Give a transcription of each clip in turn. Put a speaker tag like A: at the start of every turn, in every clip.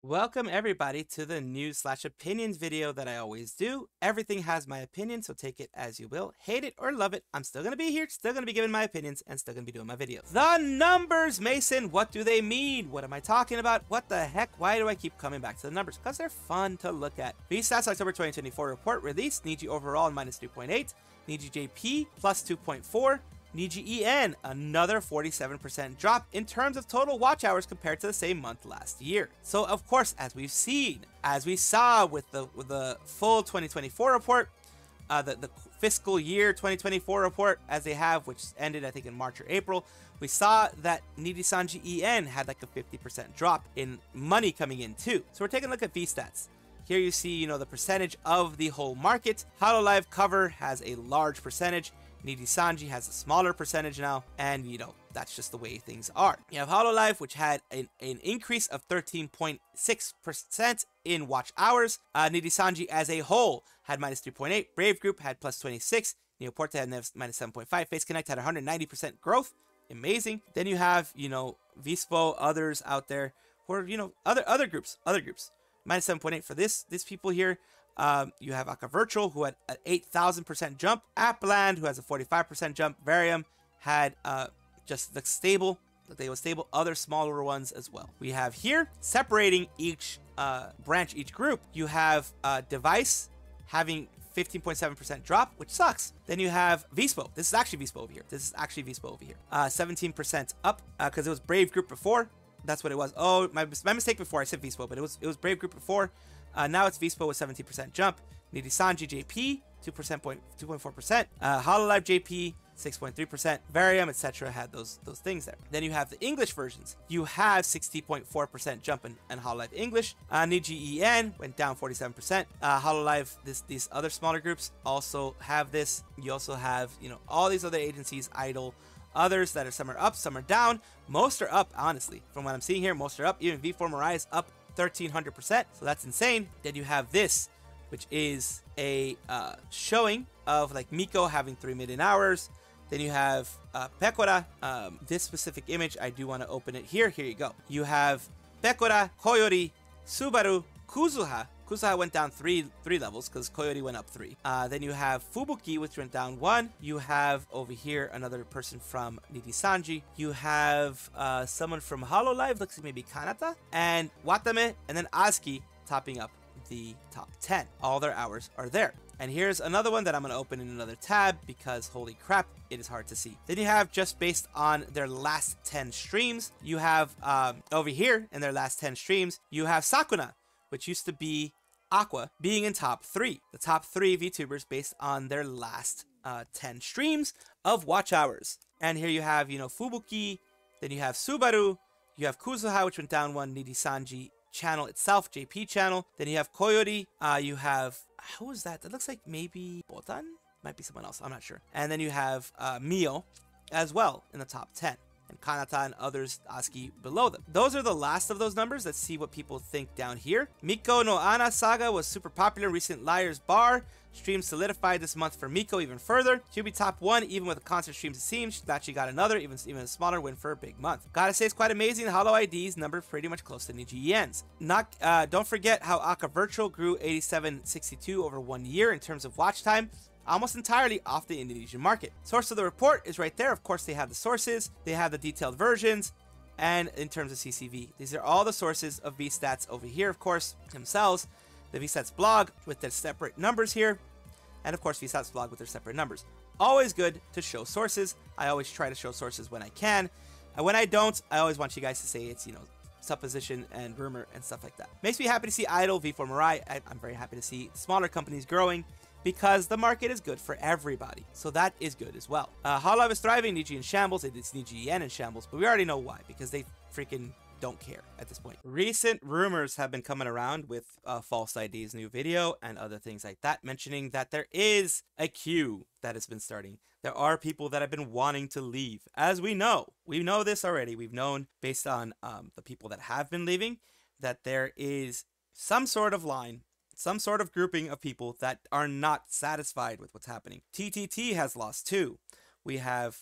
A: Welcome everybody to the news/opinions video that I always do. Everything has my opinion, so take it as you will. Hate it or love it, I'm still gonna be here, still gonna be giving my opinions, and still gonna be doing my videos. The numbers, Mason, what do they mean? What am I talking about? What the heck? Why do I keep coming back to the numbers? Because they're fun to look at. VStats October 2024 report released. Niji overall -3.8. Niji JP +2.4. Niji EN, another 47% drop in terms of total watch hours compared to the same month last year. So of course, as we saw with the full 2024 report, the fiscal year 2024 report as they have, which ended I think in March or April, we saw that Nijisanji EN had like a 50% drop in money coming in too. So we're taking a look at VStats. Here you see, the percentage of the whole market. Hololive cover has a large percentage. Nijisanji has a smaller percentage now, and that's just the way things are. You have Hololive, which had an increase of 13.6% in watch hours. Nijisanji as a whole had -3.8. Brave Group had +26. Neoporta had -7.5. Face Connect had 190% growth. Amazing. Then you have, Vispo, others out there who are, other groups. -7.8 for this people here. You have Aka Virtual, who had an 8,000% jump. Appland, who has a 45% jump. Varium had just the stable. They were stable. Other smaller ones as well. We have here, separating each branch, each group, you have Device having 15.7% drop, which sucks. Then you have Vispo. This is actually Vispo over here. 17% up, because it was Brave Group before. That's what it was. Oh, my mistake before. I said Vispo, but it was Brave Group before. Now it's Vispo with 17% jump. Nijisanji JP 2.4%. Hololive JP 6.3%. Varium, etc. had those things there. Then you have the English versions. You have 60.4% jump in Hololive English. Niji EN went down 47%. Hololive, these other smaller groups also have this. You also have all these other agencies, Idol. Others that are, some are up, some are down. Most are up, honestly. From what I'm seeing here, most are up. Even V4 Mare is up 1,300%. So that's insane. Then you have this, which is a showing of like Miko having 3 million hours. Then you have Pecora. This specific image, I do want to open it here. Here you go. You have Pecora, Koyori, Subaru, Kuzuha. Kuzuha went down three levels because Koyori went up 3. Then you have Fubuki, which went down 1. You have over here another person from Nijisanji. You have someone from Hololive, looks like maybe Kanata, and Watame, and then Azuki topping up the top 10. All their hours are there. And here's another one that I'm going to open in another tab because holy crap, it is hard to see. Then you have, just based on their last 10 streams, you have over here in their last 10 streams, you have Sakuna, which used to be Aqua, being in top 3. The top 3 VTubers based on their last 10 streams of watch hours. And here you have, Fubuki, then you have Subaru, you have Kuzuha, which went down 1, Nijisanji channel itself, JP channel. Then you have Koyori, you have, who is that? That looks like maybe Botan? Might be someone else, I'm not sure. And then you have Mio as well in the top 10. And Kanata and others, Azuki, below them. Those are the last of those numbers. Let's see what people think down here. Miko no Ana Saga was super popular. Recent Liar's Bar stream solidified this month for Miko even further. She'll be top 1 even with the concert streams, it seems. That she got another, even a smaller win for a big month. Gotta say, it's quite amazing. The Holo ID's number pretty much close to Niji EN's. Don't forget how Aka Virtual grew 87.62 over 1 year in terms of watch time, almost entirely off the Indonesian market. Source of the report is right there. Of course, they have the sources, they have the detailed versions, and in terms of CCV, these are all the sources of VStats over here, of course, themselves. The VStats blog with their separate numbers here, and of course, VStats blog with their separate numbers. Always good to show sources. I always try to show sources when I can, and when I don't, I always want you guys to say it's, supposition and rumor and stuff like that. Makes me happy to see Idol, V4 Mare. I'm very happy to see smaller companies growing, because the market is good for everybody. So that is good as well. Hololive is thriving, Niji in shambles. It's Niji EN in shambles, but we already know why, because they freaking don't care at this point. Recent rumors have been coming around with False ID's new video and other things like that, mentioning that there is a queue that has been starting. There are people that have been wanting to leave. As we know this already. We've known based on the people that have been leaving that there is some sort of line, some sort of grouping of people that are not satisfied with what's happening. TTT has lost 2. We have,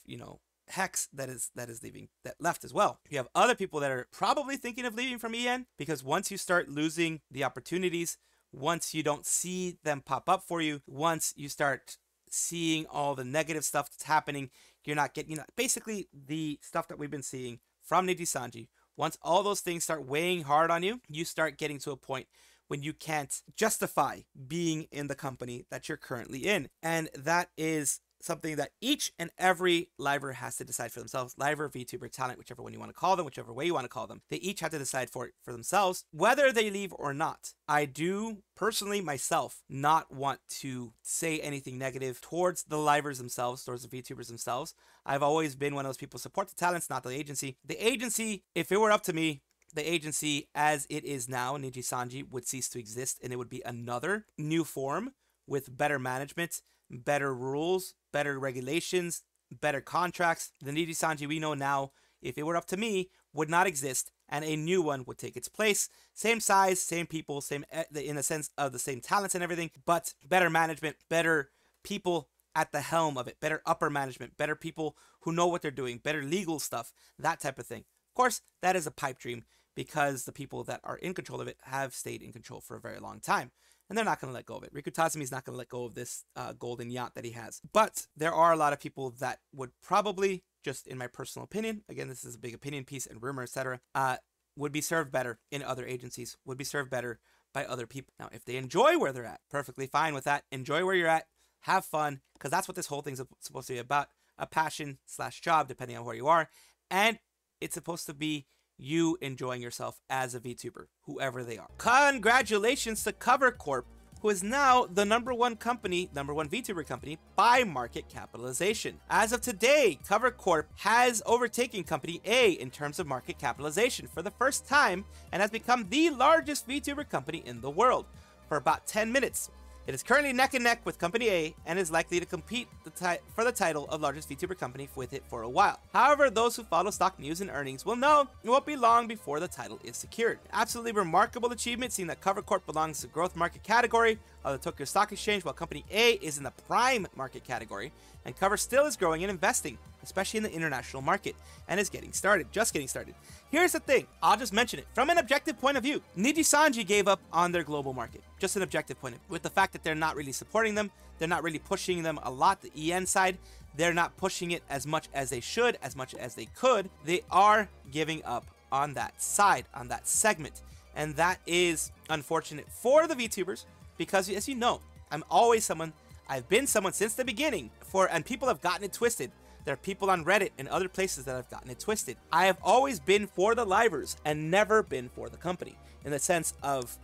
A: Hex that is leaving, that left as well. You have other people that are probably thinking of leaving from EN, because once you start losing the opportunities, once you don't see them pop up for you, once you start seeing all the negative stuff that's happening, you're not getting, basically the stuff that we've been seeing from Nijisanji, once all those things start weighing hard on you, you start getting to a point when you can't justify being in the company that you're currently in. And that is something that each and every liver has to decide for themselves. Liver, VTuber, talent, whichever one you want to call them, whichever way you want to call them. They each have to decide for themselves whether they leave or not. I do personally myself not want to say anything negative towards the livers themselves, towards the VTubers themselves. I've always been one of those people, support the talents, not the agency. The agency, if it were up to me, the agency as it is now, Nijisanji, would cease to exist, and it would be another new form with better management, better rules, better regulations, better contracts. The Nijisanji we know now, if it were up to me, would not exist, and a new one would take its place. Same size, same people, same in the sense of the same talents and everything, but better management, better people at the helm of it, better upper management, better people who know what they're doing, better legal stuff, that type of thing. Of course, that is a pipe dream, because the people that are in control of it have stayed in control for a very long time. And they're not going to let go of it. Rikutazumi is not going to let go of this golden yacht that he has. But there are a lot of people that would probably, just in my personal opinion, again, this is a big opinion piece and rumor, etc., would be served better in other agencies, would be served better by other people. Now, if they enjoy where they're at, perfectly fine with that. Enjoy where you're at. Have fun, because that's what this whole thing's supposed to be about. A passion/job, depending on where you are. And it's supposed to be you enjoying yourself as a VTuber, whoever they are. Congratulations to Cover Corp, who is now the number one VTuber company by market capitalization. As of today, Cover Corp has overtaken Company A in terms of market capitalization for the first time, and has become the largest VTuber company in the world for about 10 minutes. It is currently neck and neck with Company A and is likely to compete for the title of largest VTuber company with it for a while. However, those who follow stock news and earnings will know it won't be long before the title is secured. Absolutely remarkable achievement, seeing that Cover Corp belongs to the growth market category of the Tokyo Stock Exchange, while Company A is in the prime market category, and Cover still is growing and investing, especially in the international market, and is just getting started. Here's the thing, I'll just mention it. From an objective point of view, Nijisanji gave up on their global market. Just an objective point of view. With the fact that they're not really supporting them, they're not really pushing them a lot, the EN side, they're not pushing it as much as they should, as much as they could. They are giving up on that side, on that segment. And that is unfortunate for the VTubers, because as you know, I've been someone since the beginning, and people have gotten it twisted. There are people on Reddit and other places that have gotten it twisted. I have always been for the livers and never been for the company, in the sense of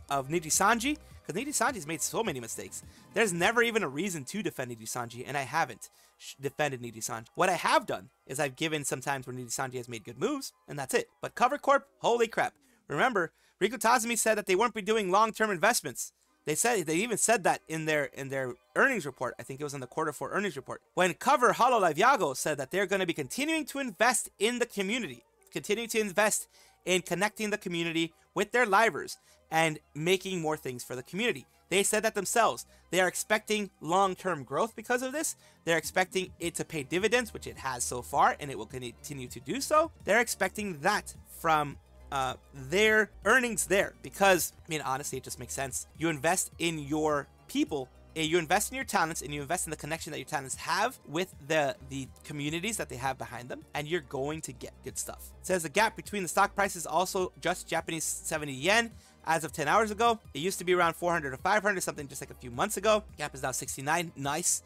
A: Nijisanji, because Nijisanji's made so many mistakes. There's never even a reason to defend Nijisanji, and I haven't defended Nijisanji. What I have done is I've given some times where Nijisanji has made good moves, and that's it. But Cover Corp, holy crap. Remember, Rikutazumi said that they weren't be doing long-term investments. They even said that in their earnings report. I think it was in the Q4 earnings report. When Cover Hololive Yago said that they're going to be continuing to invest in the community, continuing to invest in connecting the community with their livers and making more things for the community. They said that themselves. They are expecting long-term growth because of this. They're expecting it to pay dividends, which it has so far, and it will continue to do so. They're expecting that from their earnings there, because I mean, honestly, it just makes sense. You invest in your people, you invest in your talents, and you invest in the connection that your talents have with the communities that they have behind them, and you're going to get good stuff. It says the gap between the stock price is also just Japanese 70 yen. As of 10 hours ago, it used to be around 400 to 500, something just like a few months ago. Gap is now 69. Nice.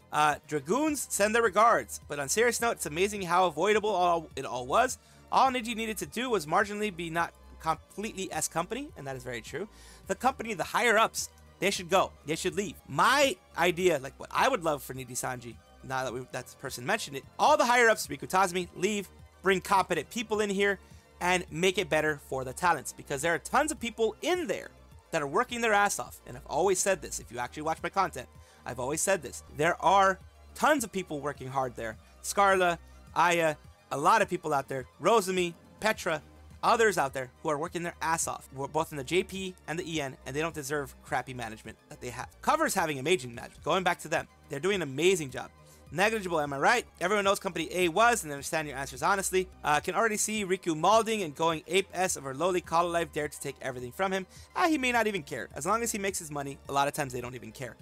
A: Dragoons send their regards. But on serious note, it's amazing how avoidable it all was. All Niji needed to do was marginally be not completely S company, and that is very true. The company, the higher ups, they should go. They should leave. My idea, like what I would love for Nijisanji, now that that person mentioned it, all the higher ups, Rikutazumi, leave, bring competent people in here, and make it better for the talents, because there are tons of people in there that are working their ass off. And I've always said this. If you actually watch my content, I've always said this. There are tons of people working hard there. Scarla, Aya, a lot of people out there, Rosemi, Petra, others out there who are working their ass off. We're both in the JP and the EN, and they don't deserve crappy management that they have. Cover's having amazing management. Going back to them, they're doing an amazing job. Negligible, am I right? Everyone knows company A was, and understand your answers honestly. Can already see Riku malding and going ape-s over lowly Hololive dared to take everything from him. He may not even care. As long as he makes his money, a lot of times they don't even care.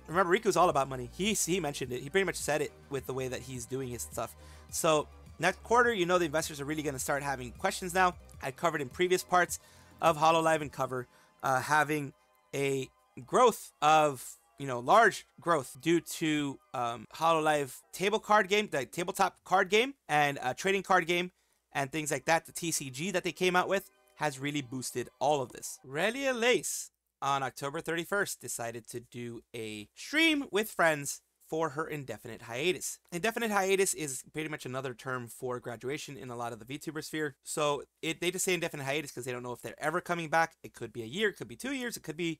A: Remember, Riku's all about money. He mentioned it. He pretty much said it with the way that he's doing his stuff. So next quarter, you know the investors are really going to start having questions now. I covered in previous parts of Hololive and cover having a growth of, large growth due to Hololive table card game, the tabletop card game, and trading card game, and things like that. The TCG that they came out with has really boosted all of this. Relia Lace on October 31st decided to do a stream with friends for her indefinite hiatus. Indefinite hiatus is pretty much another term for graduation in a lot of the VTuber sphere. So they just say indefinite hiatus because they don't know if they're ever coming back. It could be a year, it could be 2 years, it could be,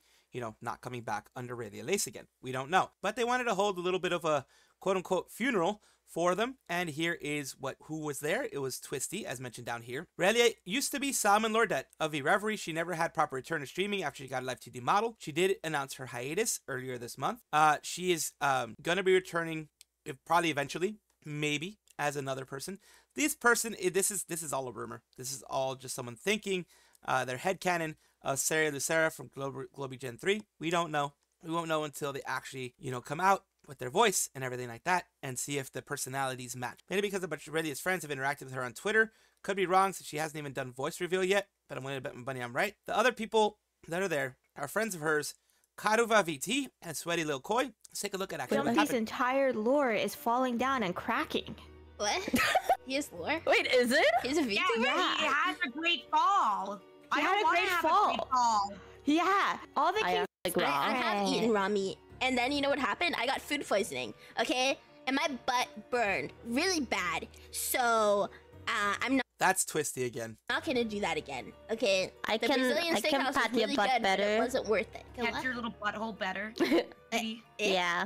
A: not coming back under Relia Lace again. We don't know. But they wanted to hold a little bit of a quote-unquote funeral for them, and here is who was there. It was Twisty, as mentioned down here. Relia used to be Salmon Lordette of the Reverie. She never had proper return to streaming after she got a live 2D model. She did announce her hiatus earlier this month. She is gonna be returning, probably eventually, maybe as another person. This is all a rumor. This is all just someone thinking. Their headcanon of Sarah Lucera from Globy Gen 3. We don't know. We won't know until they actually, come out with their voice and everything like that, and see if the personalities match. Maybe because a bunch of Relia's friends have interacted with her on Twitter. Could be wrong since she hasn't even done voice reveal yet, but I'm willing to bet my money I'm right. The other people that are there are friends of hers, Karuva VT and Sweaty Lil Koi. Let's take a look at actually what
B: His
A: happened.
B: entire lore is falling down and cracking.
C: What? He has lore?
B: Wait, is it?
C: He's a VTuber?
D: Yeah, he has a great fall.
B: He
D: I
B: had
D: don't
B: a
D: want to
B: great
D: have
B: fall.
D: a great fall.
B: Yeah, all the kings
C: I have eaten raw meat, and then you know what happened? I got food poisoning, okay? And my butt burned really bad. So, I'm
A: That's Twisty again.
C: not gonna do that again, okay?
B: I
C: The
B: can
C: Brazilian steakhouse
B: pat
C: was
B: your
C: really
B: butt
C: good, but it
B: better.
C: wasn't worth it.
D: Catch your little butthole better.
B: Yeah.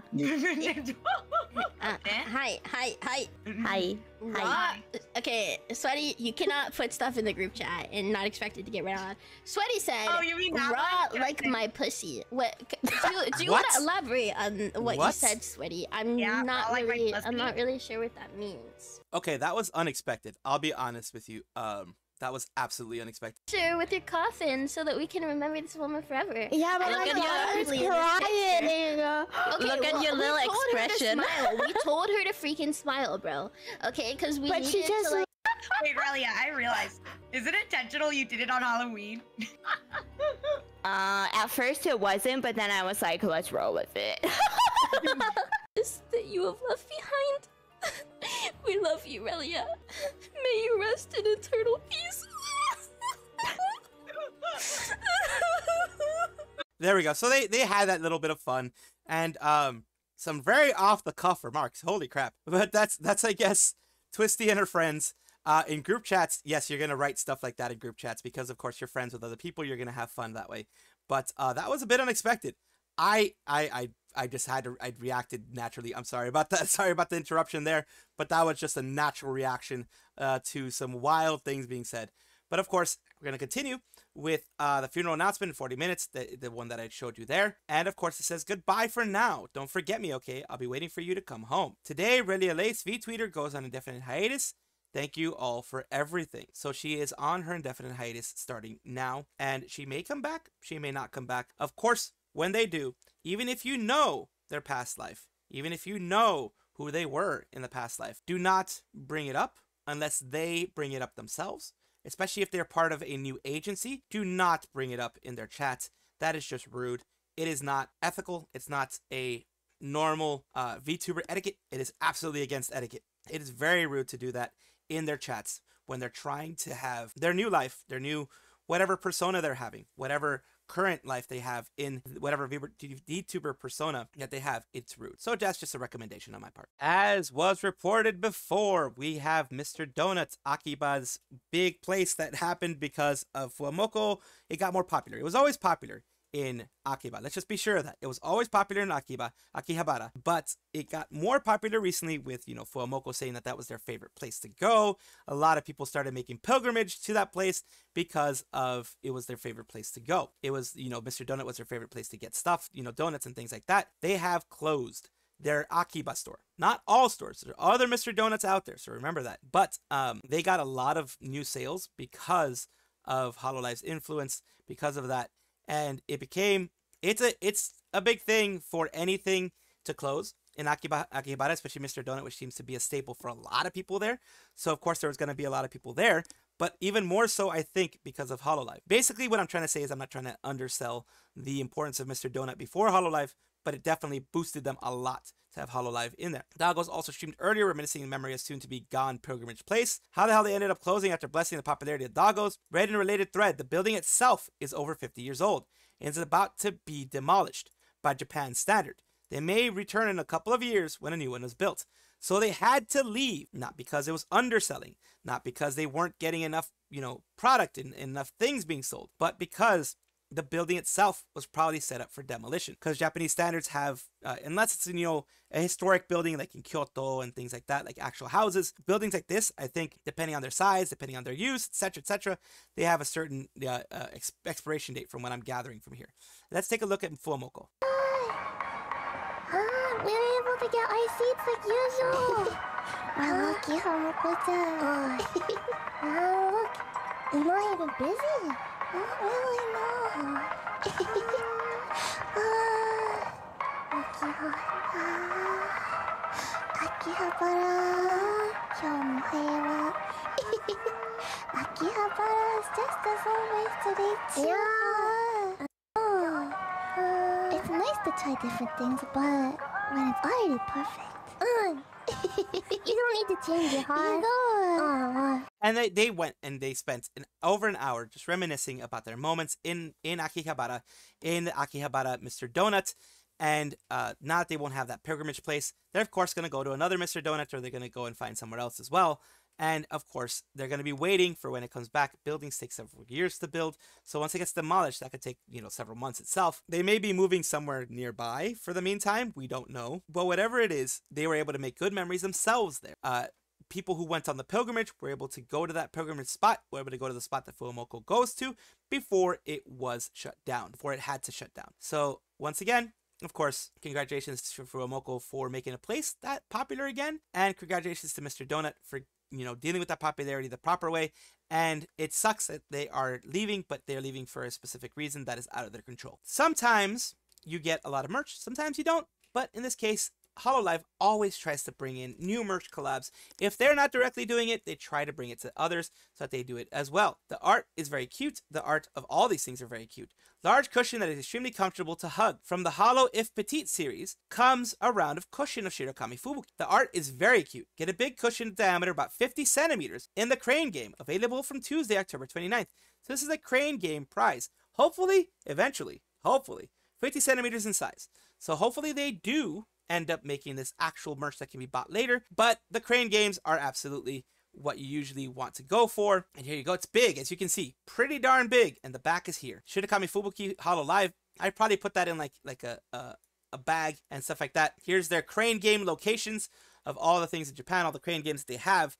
C: Hi.
B: Hi.
C: Raw. Okay, Sweaty, you cannot put stuff in the group chat and not expect it to get read on. Sweaty said,
D: Oh, you mean that
C: raw
D: one?
C: like my pussy. What? Do you
A: What?
C: want to elaborate on what you
A: What?
C: said, Sweaty? I'm
D: Yeah,
C: not
D: raw like my
C: really. I'm
D: pussy?
C: not really sure what that means.
A: Okay, that was unexpected. I'll be honest with you. That was absolutely unexpected.
C: Sure, with your coffin, so that we can remember this woman forever.
B: Yeah, but
C: Look
B: I'm
C: at your
B: always
C: ugly in this
B: crying.
C: Okay,
B: Look at your
C: we
B: little
C: told her to
B: expression.
C: smile. We told her to freaking smile, bro. Okay, because we
B: But
C: needed
B: she just
C: to like.
D: Wait, Relia, I realized. Is it intentional you did it on Halloween?
B: At first it wasn't, but then I was like, let's roll with it.
C: That you have left behind. We love you, Relia. May you rest in eternal peace.
A: There we go. So they had that little bit of fun and some very off the cuff remarks. Holy crap! But that's I guess Twisty and her friends in group chats. Yes, you're gonna write stuff like that in group chats because of course you're friends with other people. You're gonna have fun that way. But that was a bit unexpected. I just had to, I reacted naturally. I'm sorry about that. Sorry about the interruption there, but that was just a natural reaction to some wild things being said. But of course, we're going to continue with the funeral announcement in 40 minutes, the one that I showed you there. And of course, it says goodbye for now. Don't forget me, okay? I'll be waiting for you to come home. Today, Relia Lace V-Tweeter goes on indefinite hiatus. Thank you all for everything. So she is on her indefinite hiatus starting now, and she may come back. She may not come back. Of course, when they do, even if you know their past life, even if you know who they were in the past life, do not bring it up unless they bring it up themselves, especially if they're part of a new agency. Do not bring it up in their chats. That is just rude. It is not ethical. It's not a normal VTuber etiquette. It is absolutely against etiquette. It is very rude to do that in their chats when they're trying to have their new life, their new whatever persona they're having, whatever current life they have in whatever VTuber persona that they have. It's rude. So that's just a recommendation on my part. As was reported before, we have Mr. Donuts, Akiba's big place that happened because of Fuwamoco. It got more popular. It was always popular in Akiba. Let's just be sure of that. It was always popular in Akihabara, but it got more popular recently with, Fuwamoco saying that was their favorite place to go. A lot of people started making pilgrimage to that place because of it was their favorite place to go. It was, Mr. Donut was their favorite place to get stuff, donuts and things like that. They have closed their Akiba store. Not all stores. There are other Mr. Donuts out there, so remember that. But they got a lot of new sales because of Hololive's influence, because of that. And it became, it's a big thing for anything to close in Akiba, especially Mr. Donut, which seems to be a staple for a lot of people there. So of course there was going to be a lot of people there, but even more so, I think, because of Hololive. Basically, what I'm trying to say is I'm not trying to undersell the importance of Mr. Donut before Hololive, but it definitely boosted them a lot to have Hololive in there. Doggos also streamed earlier, reminiscing in memory of soon-to-be-gone Pilgrimage Place. How the hell they ended up closing after blessing the popularity of Doggos? Read in a related thread, the building itself is over 50 years old and is about to be demolished by Japan's standard. They may return in a couple of years when a new one is built. So they had to leave, not because it was underselling, not because they weren't getting enough, product and enough things being sold, but because the building itself was probably set up for demolition. Because Japanese standards have, unless it's a historic building like in Kyoto and things like that, like actual houses, buildings like this, I think, depending on their size, depending on their use, etc., they have a certain expiration date from what I'm gathering from here. Let's take a look at Fuwamoco.
E: We were able to get our seats like usual. Wow, lucky Fuwamoco-chan. Look, you're not even busy. Not really, no. Akihabara, 今日も平和。Akihabara is just as always today's yeah. It's nice to try different things, but when it's already perfect. You don't need to change it, huh? You don't.
A: And they went and they spent over an hour just reminiscing about their moments in Akihabara, in the Akihabara Mr. Donut. And now that they won't have that pilgrimage place, they're of course going to go to another Mr. Donut, or they're going to go and find somewhere else as well. And of course, they're going to be waiting for when it comes back. Buildings take several years to build. So once it gets demolished, that could take, several months itself. They may be moving somewhere nearby for the meantime. We don't know. But whatever it is, they were able to make good memories themselves there. People who went on the pilgrimage were able to go to that pilgrimage spot, were able to go to the spot that Fuwamoco goes to before it was shut down, before it had to shut down. So once again, of course, congratulations to Fuwamoco for making a place that popular again. And congratulations to Mr. Donut for dealing with that popularity the proper way. And it sucks that they are leaving, but they're leaving for a specific reason that is out of their control. Sometimes you get a lot of merch, sometimes you don't. But in this case, Hololive always tries to bring in new merch collabs. If they're not directly doing it, they try to bring it to others so that they do it as well. The art is very cute. The art of all these things are very cute. Large cushion that is extremely comfortable to hug. From the Holo If Petite series comes a round of cushion of Shirakami Fubuki. The art is very cute. Get a big cushion in diameter about 50 centimeters in the Crane game, available from Tuesday, October 29th. So this is a Crane game prize. Hopefully, eventually, 50 centimeters in size. So hopefully they do end up making this actual merch that can be bought later, but the Crane games are absolutely what you usually want to go for. And here you go. It's big, as you can see, pretty darn big, and the back is here. Shirakami Fubuki Hololive. I'd probably put that in like a bag and stuff like that. Here's their Crane game locations of all the things in Japan, all the Crane games that they have.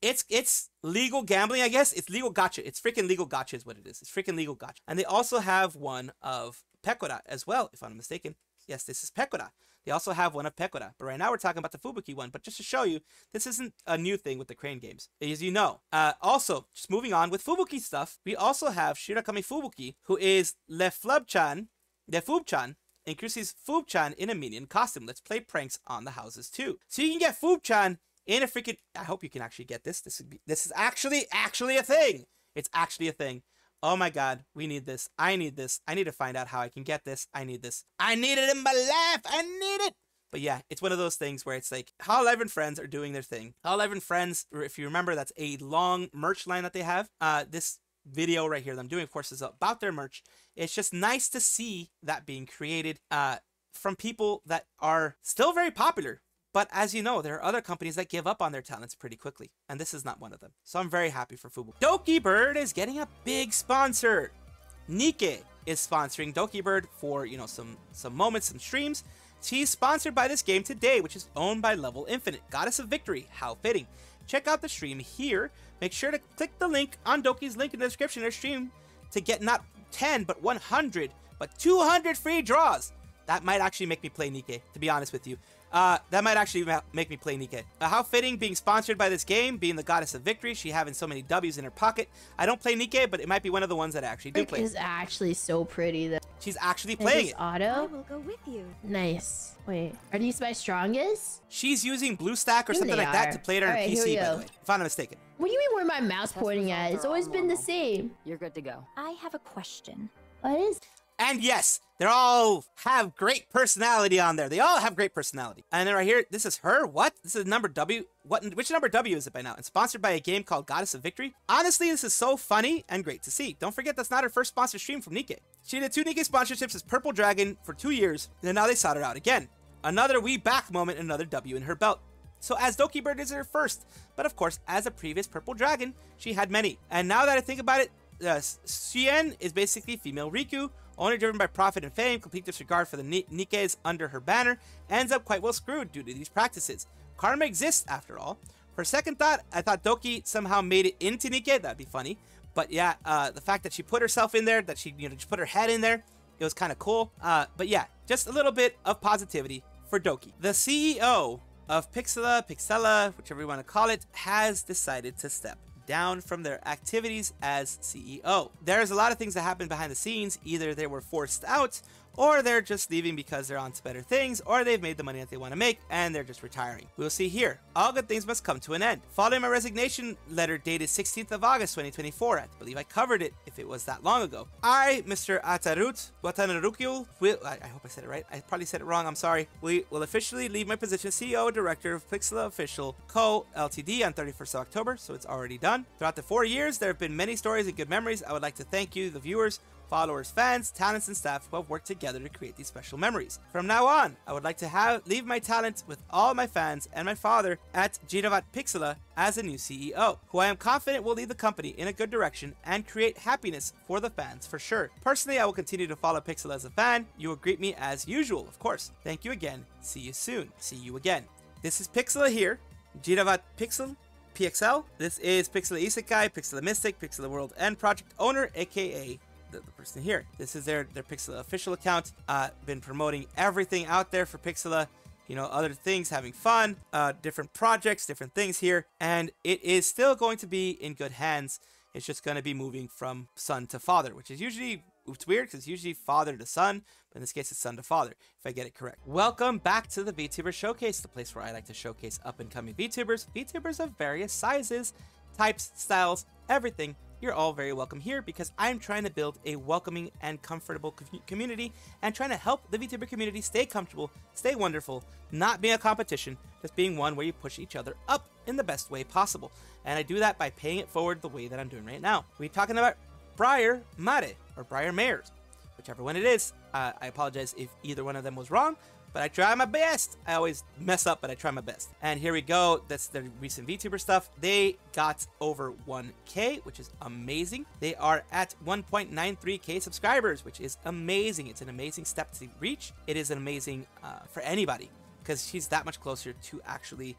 A: It's legal gambling, I guess. It's legal gacha. It's freaking legal gacha is what it is. It's freaking legal gacha. And they also have one of Pekora as well, if I'm not mistaken. Yes, this is Pekora. They also have one of Pekora, but right now we're talking about the Fubuki one. But just to show you, this isn't a new thing with the Crane games, as you know. Also, just moving on with Fubuki stuff, we also have Shirakami Fubuki, who is Le Fubchan, increases Fubchan in a minion costume. Let's play pranks on the houses too. So you can get Fubchan in a freaking. I hope you can actually get this. This is actually a thing. It's actually a thing. Oh my god, we need this. I need this. I need to find out how I can get this. I need this. I need it in my life. I need it. But yeah, it's one of those things where it's like Hololive and Friends are doing their thing. Hololive and Friends, if you remember, that's a long merch line that they have. This video right here that I'm doing, of course, is about their merch. It's just nice to see that being created from people that are still very popular. But as you know, there are other companies that give up on their talents pretty quickly, and this is not one of them. So I'm very happy for Fubuki. Doki Bird is getting a big sponsor. NIKKE is sponsoring Doki Bird for, some moments, some streams. She's sponsored by this game today, which is owned by Level Infinite. Goddess of Victory, how fitting. Check out the stream here. Make sure to click the link on Doki's link in the description of their stream to get not 10, but 100, but 200 free draws. That might actually make me play NIKKE, to be honest with you. That might actually make me play NIKKE. How fitting being sponsored by this game, being the goddess of victory, she having so many W's in her pocket. I don't play NIKKE, but it might be one of the ones that I actually do play.
B: Is actually so pretty though.
A: She's actually playing it.
B: Auto?
E: I will go with you.
B: Nice. Wait, are these my strongest?
A: She's using BlueStack or something like that to play it on her PC, by the way, if I'm not mistaken.
B: What do you mean where my mouse pointing at? It's always been the same.
F: You're good to go.
E: I have a question.
B: What is?
A: And yes, they all have great personality on there. They all have great personality. And then right here, this is her. What? This is number W. Which number W is it by now? It's sponsored by a game called Goddess of Victory. Honestly, this is so funny and great to see. Don't forget that's not her first sponsored stream from NIKKE. She did 2 NIKKE sponsorships as Purple Dragon for 2 years. And now they sought her out again. Another we back moment, another W in her belt. So as Doki Bird is her first. But of course, as a previous Purple Dragon, she had many. And now that I think about it, Shien is basically female Riku, only driven by profit and fame, complete disregard for the NIKKEs under her banner, ends up quite well screwed due to these practices. Karma exists after all. For second thought, I thought Doki somehow made it into NIKKE, that'd be funny. But yeah, the fact that she put herself in there, that she just put her head in there, it was kind of cool. But yeah, just a little bit of positivity for Doki. The CEO of Pixela, whichever you want to call it, has decided to step down from their activities as CEO. There's a lot of things that happen behind the scenes. Either they were forced out, or they're just leaving because they're on to better things, or they've made the money that they want to make and they're just retiring. We'll see here. All good things must come to an end. Following my resignation letter dated 16th of August 2024, I believe I covered it if it was that long ago. I, Mr. Atarut Watanarukyul, I hope I said it right. I probably said it wrong. I'm sorry. We will officially leave my position as CEO Director of Pixela Official Co. Ltd. on 31st of October, so it's already done. Throughout the 4 years, there have been many stories and good memories. I would like to thank you, the viewers, followers, fans, talents, and staff who have worked together to create these special memories. From now on, I would like to leave my talent with all my fans and my father at Jiravat Pixela as a new CEO, who I am confident will lead the company in a good direction and create happiness for the fans for sure. Personally, I will continue to follow Pixela as a fan. You will greet me as usual, of course. Thank you again. See you soon. See you again. This is Pixela here. Jiravat Pixel. PXL. This is Pixela Isekai, Pixela Mystic, Pixela World End Project owner, aka the person here. This is their Pixela official account. Been promoting everything out there for Pixela, other things, having fun, different projects, different things here, and it is still going to be in good hands. It's just going to be moving from son to father, which is usually, it's weird because it's usually father to son, but in this case it's son to father, if I get it correct. Welcome back to the VTuber Showcase, the place where I like to showcase up-and-coming VTubers of various sizes, types, styles, everything. You're all very welcome here because I'm trying to build a welcoming and comfortable community and trying to help the VTuber community stay comfortable, stay wonderful, not being a competition, just being one where you push each other up in the best way possible. And I do that by paying it forward the way that I'm doing right now. We're talking about Briar Mare, or Briar Mares, whichever one it is. I apologize if either one of them was wrong, but I try my best. I always mess up, but I try my best. And here we go. That's the recent VTuber stuff. They got over 1K, which is amazing. They are at 1.93K subscribers, which is amazing. It's an amazing step to reach. It is an amazing for anybody because she's that much closer to actually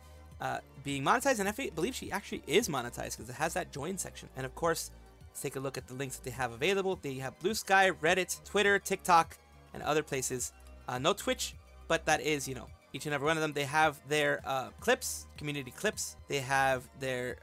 A: being monetized. And I believe she actually is monetized because it has that join section. And of course, let's take a look at the links that they have available. They have Blue Sky, Reddit, Twitter, TikTok, and other places. No Twitch, but that is, each and every one of them. They have their clips, community clips. They have their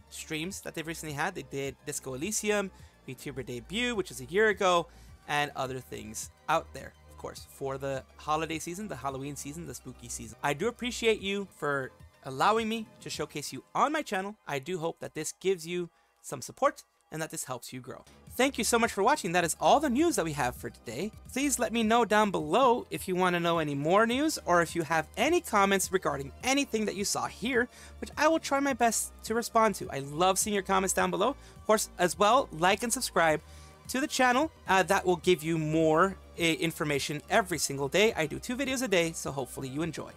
A: streams that they've recently had. They did Disco Elysium, VTuber debut, which is a year ago, and other things out there, of course, for the holiday season, the Halloween season, the spooky season. I do appreciate you for allowing me to showcase you on my channel. I do hope that this gives you some support and that this helps you grow. Thank you so much for watching. That is all the news that we have for today. Please let me know down below if you want to know any more news or if you have any comments regarding anything that you saw here, which I will try my best to respond to. I love seeing your comments down below. Of course, as well, like and subscribe to the channel. That will give you more information every single day. I do 2 videos a day, so hopefully you enjoy.